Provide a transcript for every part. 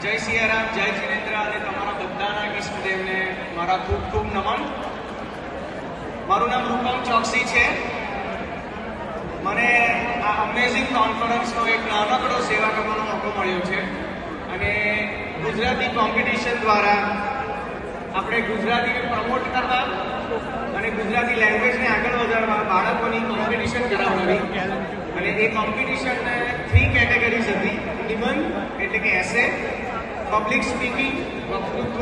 જય સિયારામ, જય જિનેન્દ્ર અને તમારા બધાના ઈષ્ટદેવને મારા ખૂબ ખૂબ નમન. મારું નામ રૂપમ ચોકસી છે. મને આ અમેઝિંગ કોન્ફરન્સનો એક નાનકડો સેવા કરવાનો મોકો મળ્યો છે અને ગુજરાતી કોમ્પિટિશન દ્વારા આપણે ગુજરાતીને પ્રમોટ કરવા અને ગુજરાતી લેંગ્વેજને આગળ વધારવા બાળકોની કોમ્પિટિશન કરાવડાવી. અને એ કોમ્પિટિશનને 3 કેટેગરીઝ હતી. નિબંધ એટલે કે એસે, પબ્લિક સ્પીકિંગ વક્તૃત્વ,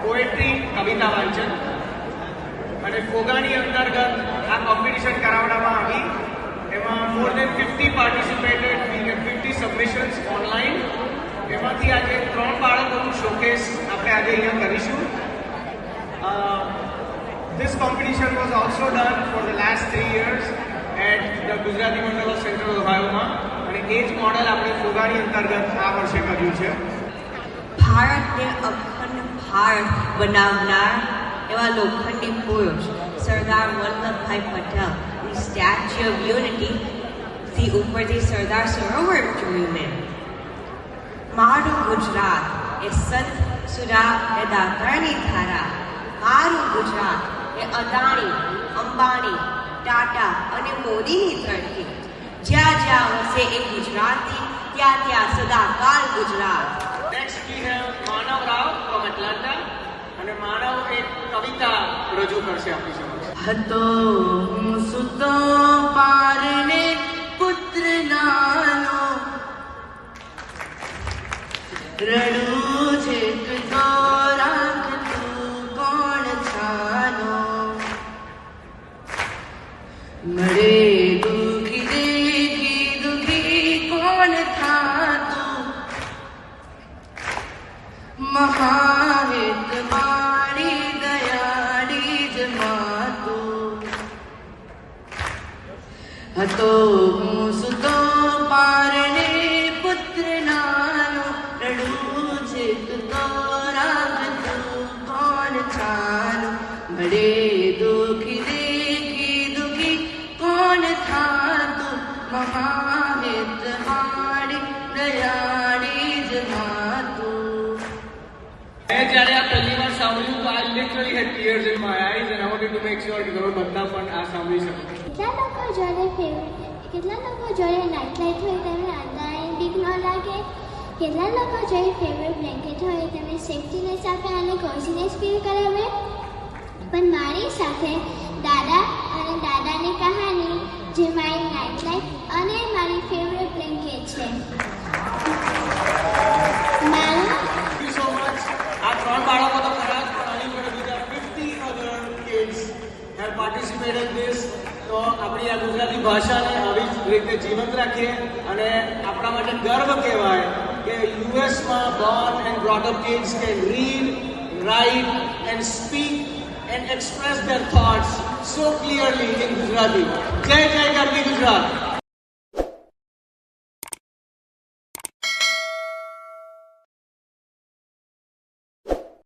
પોએટ્રી કવિતા વાંચન અને ફોગાની અંતર્ગત આ કોમ્પિટિશન કરાવવામાં આવી. એમાં મોર દેન 50 પાર્ટિસિપેટેડ, 50 સબમિશન્સ ઓનલાઈન. એમાંથી આજે 3 બાળકોનું શોકેસ આપણે આજે અહીંયા કરીશું. This competition was also done for the last 3 years at the Gujarati Mandal of Central Ohio માં અને એ જ મોડલ આપણે ફોગાની અંતર્ગત આ વર્ષે કર્યું છે. ભારતને અખંડ ભારત બનાવનાર એવા લોખંડી પુરુષ સરદાર વલ્લભભાઈ પટેલની સ્ટેચ્યુ ઓફ યુનિટીથી ઉપરથી સરદાર સરોવર જોયું મેં. મારું ગુજરાત એ સંત સુરા એ દાતારની ધારા. મારું ગુજરાત એ અદાણી, અંબાણી, ટાટા અને મોદીની ધરતી. જ્યાં જ્યાં વસે એ ગુજરાતી, ત્યાં ત્યાં સદાકાળ Gujarat. Next we have Manav Rao from Atlanta અને માનવ એક કવિતા રજૂ કરશે આપણી સમક્ષ. હતો હું સુતો પારણે પુત્ર નાનો, રડું છે તો રાખતું કોણ છાનો. મળે દુખી દેખી દુખી કોણ થાતું, મહાહિત મારી દયાળી જ માતું. હતો હું સુતો પારણે પુત્ર નાનો, રડું છે તો રાખતું કોણ છાનો. મળે દુખી દેખી દુખી કોણ થાતું, મહાહિત મારી દયાળી જ માતું. મેં જ્યારે આ પહેલી વાર સાંભળ્યું તો I literally had tears in my eyes and I wanted to make sure કે તમે બધા પણ આ સાંભળી શકો. કેટલા લોકો જોડે નાઇટ લાઇટ હોય તેમને અંધારાની બીક ન લાગે. કેટલા લોકો જોડે ફેવરેટ બ્લેન્કેટ હોય તેમને સેફ્ટીનેસ આપે અને કોઝીનેસ ફીલ કરાવે. પણ મારી સાથે દાદા અને દાદાની કહાની, જે મારી નાઇટ લાઇટ અને મારી ફેવરેટ બ્લેન્કેટ છે. મારું Thank you so much. આ 3 બાળકો તો ખરા જ, પણ આની જોડે બીજા 50 other kids have participated in this. તો આપણી આ ગુજરાતી ભાષાને આવી જ રીતે જીવંત રાખીએ અને આપણા માટે ગર્વ કહેવાય કે યુએસમાં born and brought up kids can read, write and speak and express their thoughts so clearly in Gujarati. જય જય ગરવી ગુજરાત.